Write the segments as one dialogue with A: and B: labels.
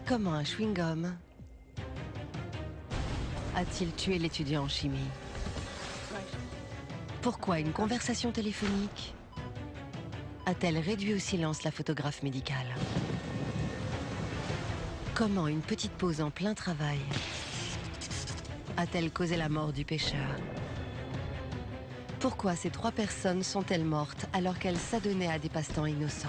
A: Comment un chewing-gum a-t-il tué l'étudiant en chimie? Pourquoi une conversation téléphonique a-t-elle réduit au silence la photographe médicale? Comment une petite pause en plein travail a-t-elle causé la mort du pêcheur? Pourquoi ces 3 personnes sont-elles mortes alors qu'elles s'adonnaient à des passe-temps innocents?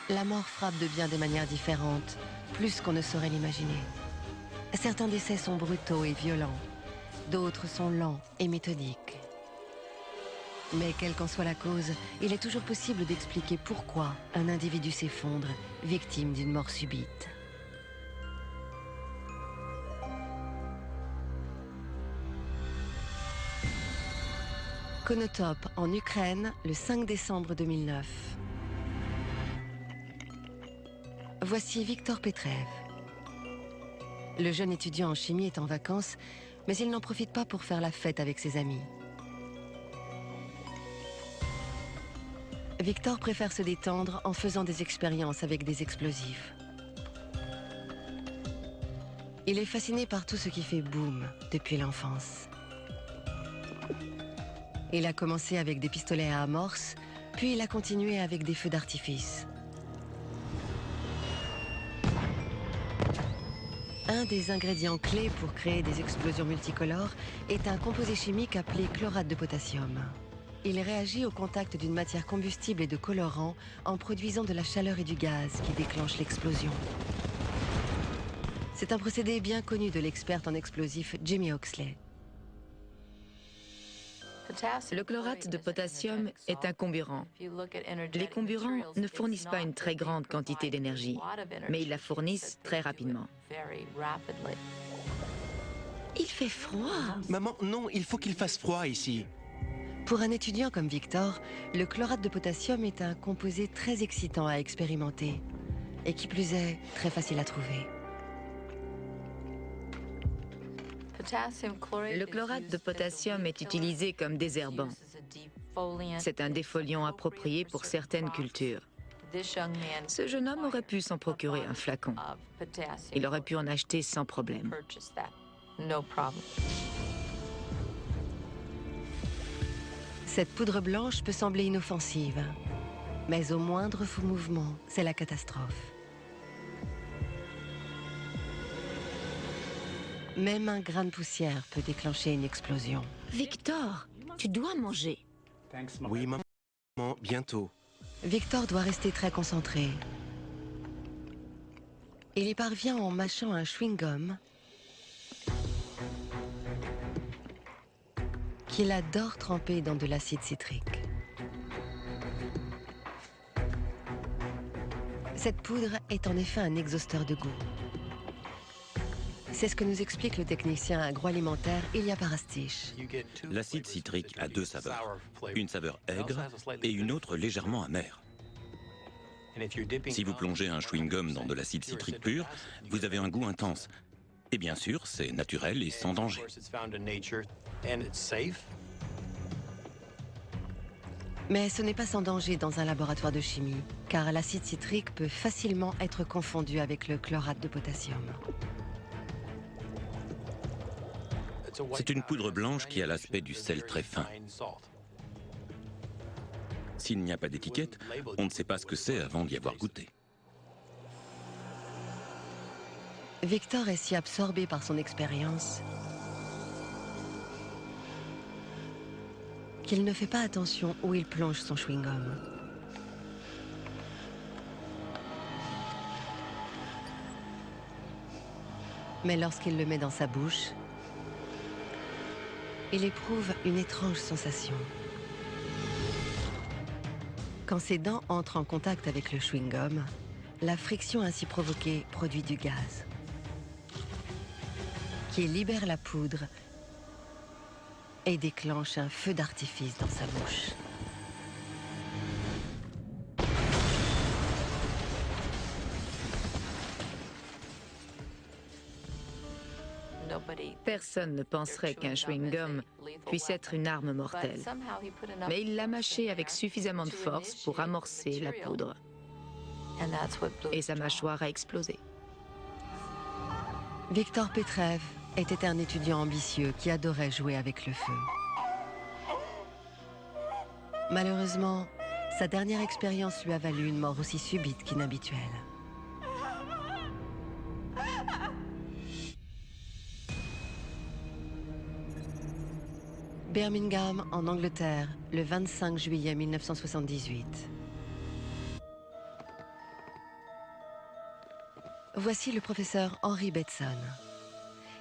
A: La mort frappe de bien des manières différentes, plus qu'on ne saurait l'imaginer. Certains décès sont brutaux et violents, d'autres sont lents et méthodiques. Mais quelle qu'en soit la cause, il est toujours possible d'expliquer pourquoi un individu s'effondre, victime d'une mort subite. Konotop, en Ukraine, le 5 décembre 2009. Voici Victor Petrev. Le jeune étudiant en chimie est en vacances, mais il n'en profite pas pour faire la fête avec ses amis. Victor préfère se détendre en faisant des expériences avec des explosifs. Il est fasciné par tout ce qui fait boum depuis l'enfance. Il a commencé avec des pistolets à amorce, puis il a continué avec des feux d'artifice. Un des ingrédients clés pour créer des explosions multicolores est un composé chimique appelé chlorate de potassium. Il réagit au contact d'une matière combustible et de colorant en produisant de la chaleur et du gaz qui déclenchent l'explosion. C'est un procédé bien connu de l'experte en explosifs Jamie Oxley.
B: Le chlorate de potassium est un comburant. Les comburants ne fournissent pas une très grande quantité d'énergie, mais ils la fournissent très rapidement.
C: Il fait froid.
D: Maman, non, il faut qu'il fasse froid ici.
A: Pour un étudiant comme Victor, le chlorate de potassium est un composé très excitant à expérimenter et qui plus est, très facile à trouver.
B: Le chlorate de potassium est utilisé comme désherbant. C'est un défoliant approprié pour certaines cultures. Ce jeune homme aurait pu s'en procurer un flacon. Il aurait pu en acheter sans problème.
A: Cette poudre blanche peut sembler inoffensive, mais au moindre faux mouvement, c'est la catastrophe. Même un grain de poussière peut déclencher une explosion.
C: Victor, tu dois manger.
D: Oui, maman, bientôt.
A: Victor doit rester très concentré. Il y parvient en mâchant un chewing-gum qu'il adore tremper dans de l'acide citrique. Cette poudre est en effet un exhausteur de goût. C'est ce que nous explique le technicien agroalimentaire Ilya Parastich.
E: L'acide citrique a 2 saveurs, une saveur aigre et une autre légèrement amère. Si vous plongez un chewing-gum dans de l'acide citrique pur, vous avez un goût intense. Et bien sûr, c'est naturel et sans danger.
A: Mais ce n'est pas sans danger dans un laboratoire de chimie, car l'acide citrique peut facilement être confondu avec le chlorate de potassium.
E: C'est une poudre blanche qui a l'aspect du sel très fin. S'il n'y a pas d'étiquette, on ne sait pas ce que c'est avant d'y avoir goûté.
A: Victor est si absorbé par son expérience qu'il ne fait pas attention où il plonge son chewing-gum. Mais lorsqu'il le met dans sa bouche, il éprouve une étrange sensation. Quand ses dents entrent en contact avec le chewing-gum, la friction ainsi provoquée produit du gaz, qui libère la poudre et déclenche un feu d'artifice dans sa bouche.
B: Personne ne penserait qu'un chewing-gum puisse être une arme mortelle. Mais il l'a mâché avec suffisamment de force pour amorcer la poudre. Et sa mâchoire a explosé.
A: Victor Petrev était un étudiant ambitieux qui adorait jouer avec le feu. Malheureusement, sa dernière expérience lui a valu une mort aussi subite qu'inhabituelle. Birmingham, en Angleterre, le 25 juillet 1978. Voici le professeur Henry Bedson.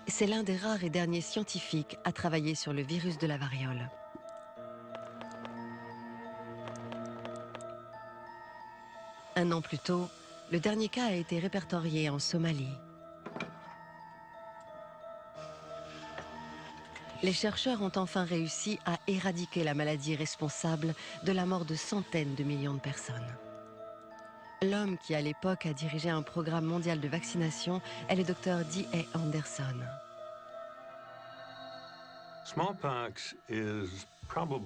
A: C'est l'un des rares et derniers scientifiques à travailler sur le virus de la variole. Un an plus tôt, le dernier cas a été répertorié en Somalie. Les chercheurs ont enfin réussi à éradiquer la maladie responsable de la mort de centaines de millions de personnes. L'homme qui, à l'époque, a dirigé un programme mondial de vaccination est le docteur D.A. Anderson.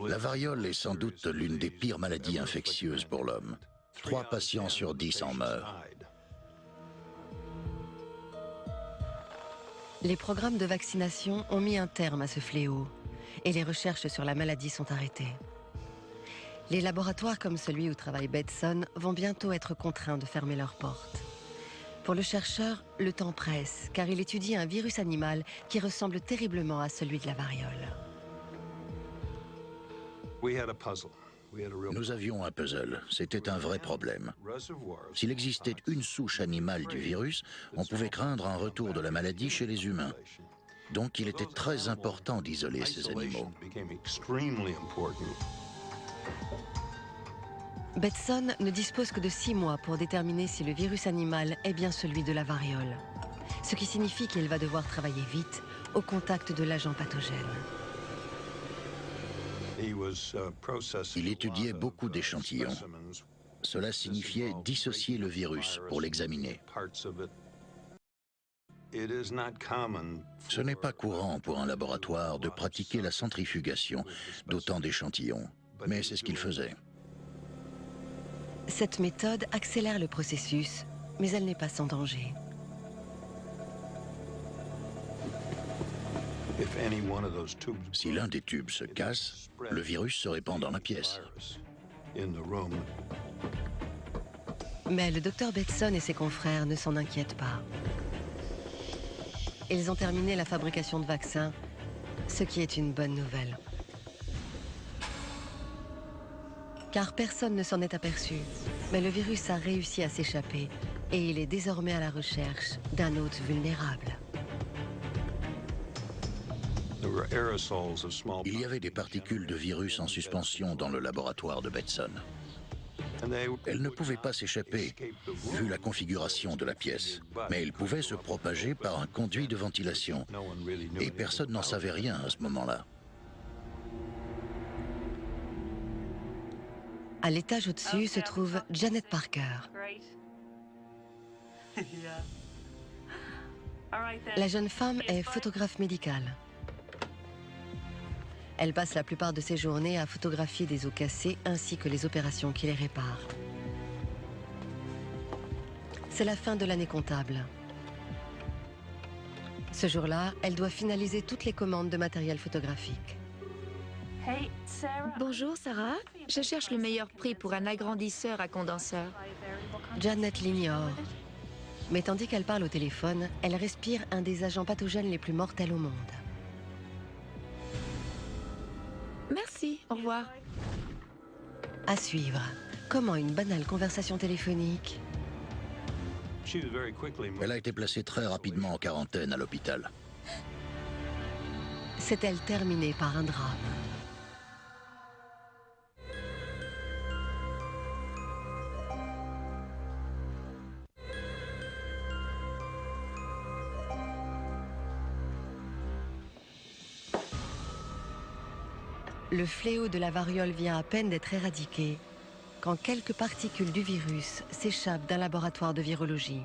F: La variole est sans doute l'une des pires maladies infectieuses pour l'homme. 3 patients sur 10 en meurent.
A: Les programmes de vaccination ont mis un terme à ce fléau et les recherches sur la maladie sont arrêtées. Les laboratoires comme celui où travaille Bedson vont bientôt être contraints de fermer leurs portes. Pour le chercheur, le temps presse car il étudie un virus animal qui ressemble terriblement à celui de la variole.
F: Nous avions un puzzle, c'était un vrai problème. S'il existait une souche animale du virus, on pouvait craindre un retour de la maladie chez les humains. Donc il était très important d'isoler ces animaux.
A: Bedson ne dispose que de 6 mois pour déterminer si le virus animal est bien celui de la variole, ce qui signifie qu'il va devoir travailler vite au contact de l'agent pathogène.
F: Il étudiait beaucoup d'échantillons. Cela signifiait dissocier le virus pour l'examiner. Ce n'est pas courant pour un laboratoire de pratiquer la centrifugation d'autant d'échantillons, mais c'est ce qu'il faisait.
A: Cette méthode accélère le processus, mais elle n'est pas sans danger.
F: Si l'un des tubes se casse, le virus se répand dans la pièce.
A: Mais le docteur Bedson et ses confrères ne s'en inquiètent pas. Ils ont terminé la fabrication de vaccins, ce qui est une bonne nouvelle. Car personne ne s'en est aperçu, mais le virus a réussi à s'échapper et il est désormais à la recherche d'un hôte vulnérable.
F: Il y avait des particules de virus en suspension dans le laboratoire de Bedson. Elles ne pouvaient pas s'échapper, vu la configuration de la pièce, mais elles pouvaient se propager par un conduit de ventilation. Et personne n'en savait rien à ce moment-là.
A: À l'étage au-dessus se trouve Janet Parker. La jeune femme est photographe médicale. Elle passe la plupart de ses journées à photographier des os cassés ainsi que les opérations qui les réparent. C'est la fin de l'année comptable. Ce jour-là, elle doit finaliser toutes les commandes de matériel photographique.
B: Bonjour Sarah, je cherche le meilleur prix pour un agrandisseur à condenseur.
A: Janet l'ignore. Mais tandis qu'elle parle au téléphone, elle respire un des agents pathogènes les plus mortels au monde.
B: Merci, au revoir.
A: À suivre. Comment une banale conversation téléphonique?
F: Elle a été placée très rapidement en quarantaine à l'hôpital.
A: S'est-elle terminée par un drame? Le fléau de la variole vient à peine d'être éradiqué quand quelques particules du virus s'échappent d'un laboratoire de virologie.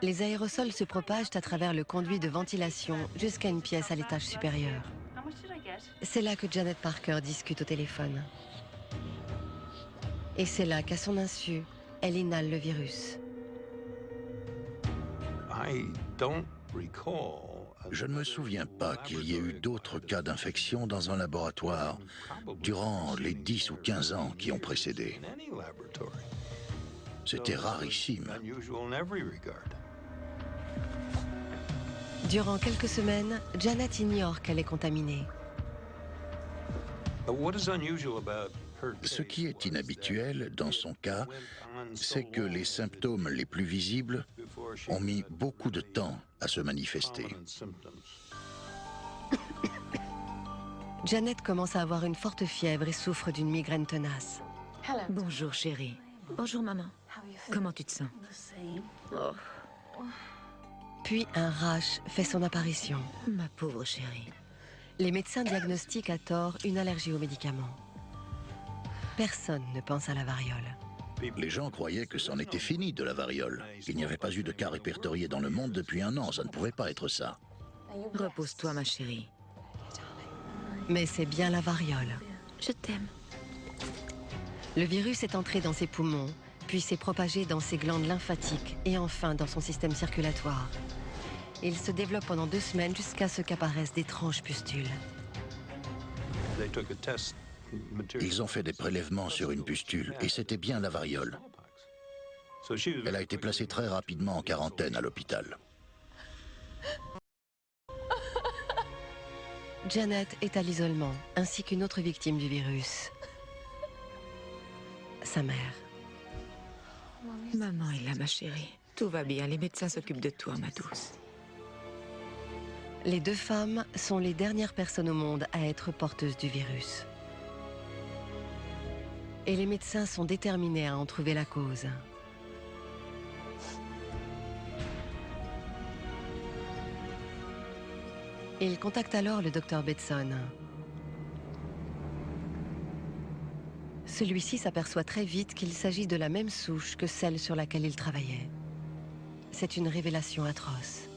A: Les aérosols se propagent à travers le conduit de ventilation jusqu'à une pièce à l'étage supérieur. C'est là que Janet Parker discute au téléphone. Et c'est là qu'à son insu, elle inhale le virus.
F: Je ne me souviens pas qu'il y ait eu d'autres cas d'infection dans un laboratoire durant les 10 ou 15 ans qui ont précédé. C'était rarissime.
A: Durant quelques semaines, Janet ignore qu'elle est contaminée.
F: Ce qui est inhabituel dans son cas, c'est que les symptômes les plus visibles ont mis beaucoup de temps à se manifester.
A: Janet commence à avoir une forte fièvre et souffre d'une migraine tenace.
B: Bonjour chérie. Bonjour maman. Comment tu te sens? Oh,
A: Puis un rash fait son apparition.
B: ma pauvre chérie.
A: Les médecins diagnostiquent à tort une allergie aux médicaments. Personne ne pense à la variole.
F: Les gens croyaient que c'en était fini de la variole. Il n'y avait pas eu de cas répertoriés dans le monde depuis 1 an, ça ne pouvait pas être ça.
B: Repose-toi ma chérie.
A: Mais c'est bien la variole.
C: Je t'aime.
A: Le virus est entré dans ses poumons, puis s'est propagé dans ses glandes lymphatiques et enfin dans son système circulatoire. Il se développe pendant 2 semaines jusqu'à ce qu'apparaissent d'étranges pustules.
F: Ils ont fait des prélèvements sur une pustule et c'était bien la variole. Elle a été placée très rapidement en quarantaine à l'hôpital.
A: Janet est à l'isolement, ainsi qu'une autre victime du virus. Sa mère.
B: Maman est là ma chérie. Tout va bien, les médecins s'occupent de toi ma douce.
A: Les 2 femmes sont les dernières personnes au monde à être porteuses du virus. Et les médecins sont déterminés à en trouver la cause. Ils contactent alors le docteur Betson. Celui-ci s'aperçoit très vite qu'il s'agit de la même souche que celle sur laquelle il travaillait. C'est une révélation atroce.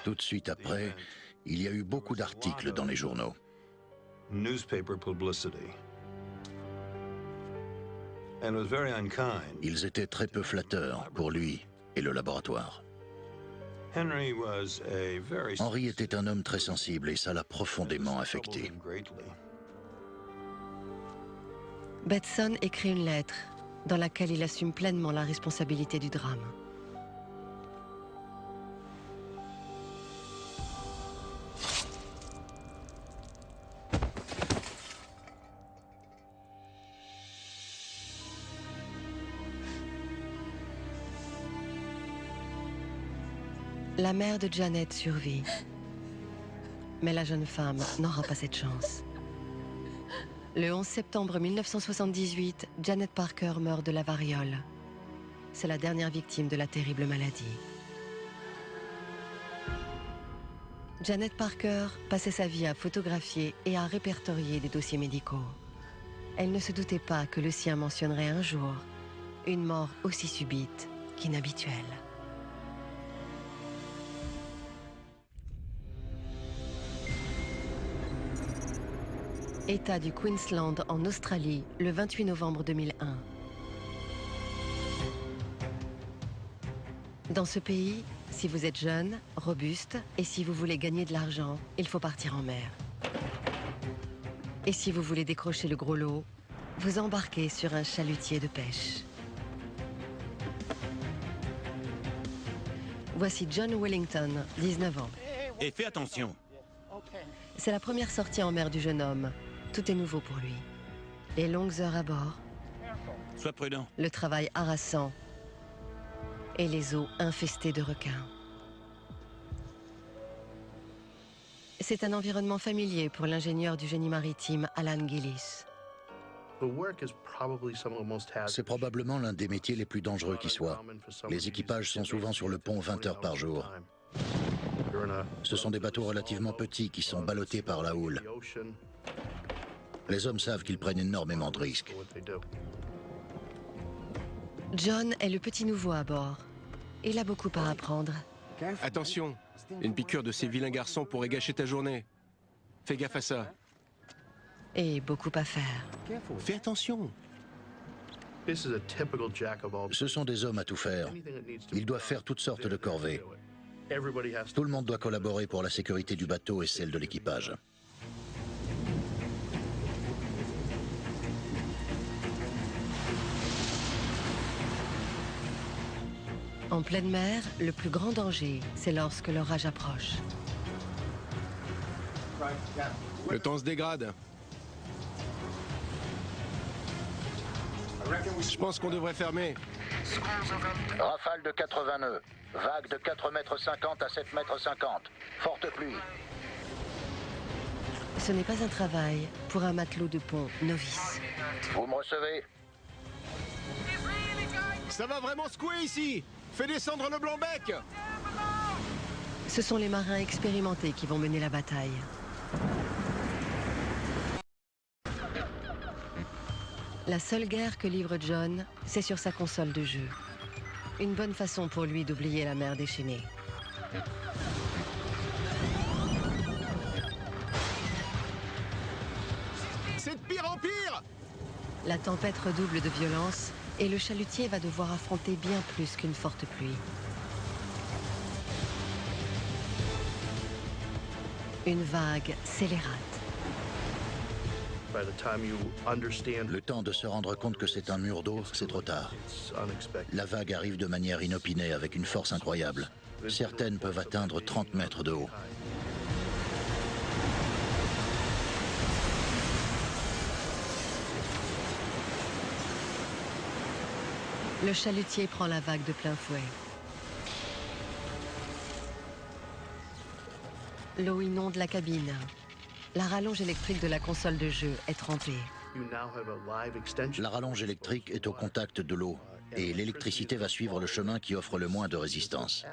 F: Tout de suite après, il y a eu beaucoup d'articles dans les journaux. Ils étaient très peu flatteurs pour lui et le laboratoire. Henry était un homme très sensible et ça l'a profondément affecté.
A: Betson écrit une lettre dans laquelle il assume pleinement la responsabilité du drame. La mère de Janet survit. Mais la jeune femme n'aura pas cette chance. Le 11 septembre 1978, Janet Parker meurt de la variole. C'est la dernière victime de la terrible maladie. Janet Parker passait sa vie à photographier et à répertorier des dossiers médicaux. Elle ne se doutait pas que le sien mentionnerait un jour une mort aussi subite qu'inhabituelle. État du Queensland en Australie, le 28 novembre 2001. Dans ce pays, si vous êtes jeune, robuste et si vous voulez gagner de l'argent, il faut partir en mer. Et si vous voulez décrocher le gros lot, vous embarquez sur un chalutier de pêche. Voici John Wellington, 19 ans.
E: Et fais attention.
A: C'est la première sortie en mer du jeune homme. Tout est nouveau pour lui. Les longues heures à bord,
E: Sois prudent.
A: le travail harassant et les eaux infestées de requins. C'est un environnement familier pour l'ingénieur du génie maritime Alan Gillis.
F: C'est probablement l'un des métiers les plus dangereux qui soit. Les équipages sont souvent sur le pont 20 heures par jour. Ce sont des bateaux relativement petits qui sont ballottés par la houle. Les hommes savent qu'ils prennent énormément de risques.
A: John est le petit nouveau à bord. Il a beaucoup à apprendre.
D: Attention, une piqûre de ces vilains garçons pourrait gâcher ta journée. Fais gaffe à ça.
A: Et beaucoup à faire.
D: Fais attention.
F: Ce sont des hommes à tout faire. Ils doivent faire toutes sortes de corvées. Tout le monde doit collaborer pour la sécurité du bateau et celle de l'équipage.
A: En pleine mer, le plus grand danger, c'est lorsque l'orage approche.
D: Le temps se dégrade. Je pense qu'on devrait fermer.
F: Rafale de 80 nœuds. Vague de 4,50 mètres à 7,50 mètres. Forte pluie.
A: Ce n'est pas un travail pour un matelot de pont novice.
F: Vous me recevez?
D: Ça va vraiment secouer ici. Fais descendre le blanc-bec.
A: Ce sont les marins expérimentés qui vont mener la bataille. La seule guerre que livre John, c'est sur sa console de jeu. Une bonne façon pour lui d'oublier la mer déchaînée.
D: C'est de pire en pire.
A: La tempête redouble de violence et le chalutier va devoir affronter bien plus qu'une forte pluie. Une vague scélérate.
F: Le temps de se rendre compte que c'est un mur d'eau, c'est trop tard. La vague arrive de manière inopinée avec une force incroyable. Certaines peuvent atteindre 30 mètres de haut.
A: Le chalutier prend la vague de plein fouet. L'eau inonde la cabine. La rallonge électrique de la console de jeu est trempée.
F: La rallonge électrique est au contact de l'eau et l'électricité va suivre le chemin qui offre le moins de résistance.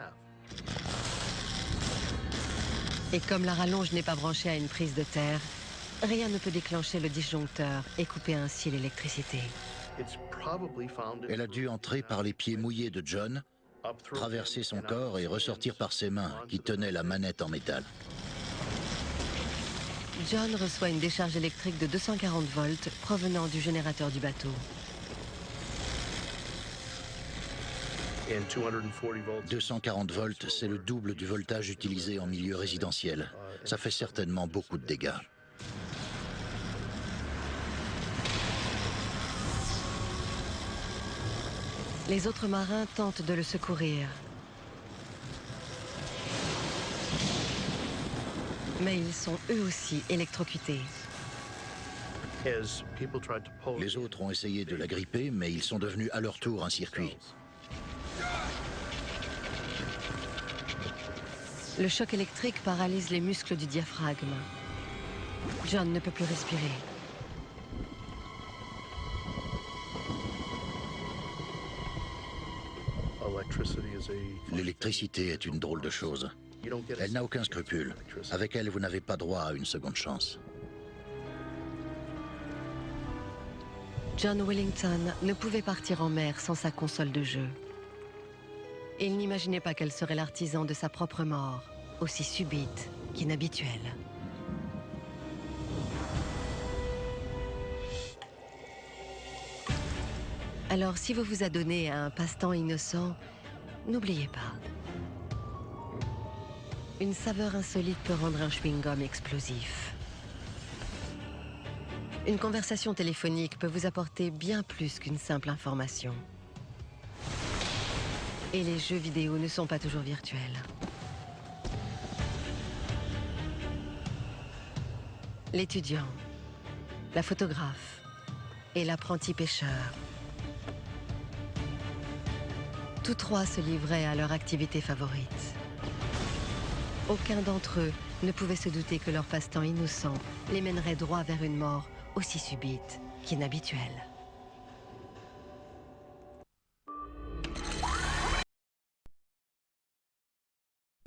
A: Et comme la rallonge n'est pas branchée à une prise de terre, rien ne peut déclencher le disjoncteur et couper ainsi l'électricité.
F: Elle a dû entrer par les pieds mouillés de John, traverser son corps et ressortir par ses mains qui tenaient la manette en métal.
A: John reçoit une décharge électrique de 240 volts provenant du générateur du bateau.
F: 240 volts, c'est le double du voltage utilisé en milieu résidentiel. Ça fait certainement beaucoup de dégâts.
A: Les autres marins tentent de le secourir. Mais ils sont eux aussi électrocutés.
F: Les autres ont essayé de la gripper, mais ils sont devenus à leur tour un circuit.
A: Le choc électrique paralyse les muscles du diaphragme. John ne peut plus respirer.
F: L'électricité est une drôle de chose. Elle n'a aucun scrupule. Avec elle, vous n'avez pas droit à une seconde chance.
A: John Wellington ne pouvait partir en mer sans sa console de jeu. Il n'imaginait pas qu'elle serait l'artisan de sa propre mort, aussi subite qu'inhabituelle. Alors, si vous vous adonnez à un passe-temps innocent, n'oubliez pas. Une saveur insolite peut rendre un chewing-gum explosif. Une conversation téléphonique peut vous apporter bien plus qu'une simple information. Et les jeux vidéo ne sont pas toujours virtuels. L'étudiant, la photographe et l'apprenti pêcheur. Tous trois se livraient à leur activité favorite. Aucun d'entre eux ne pouvait se douter que leur passe-temps innocent les mènerait droit vers une mort aussi subite qu'inhabituelle.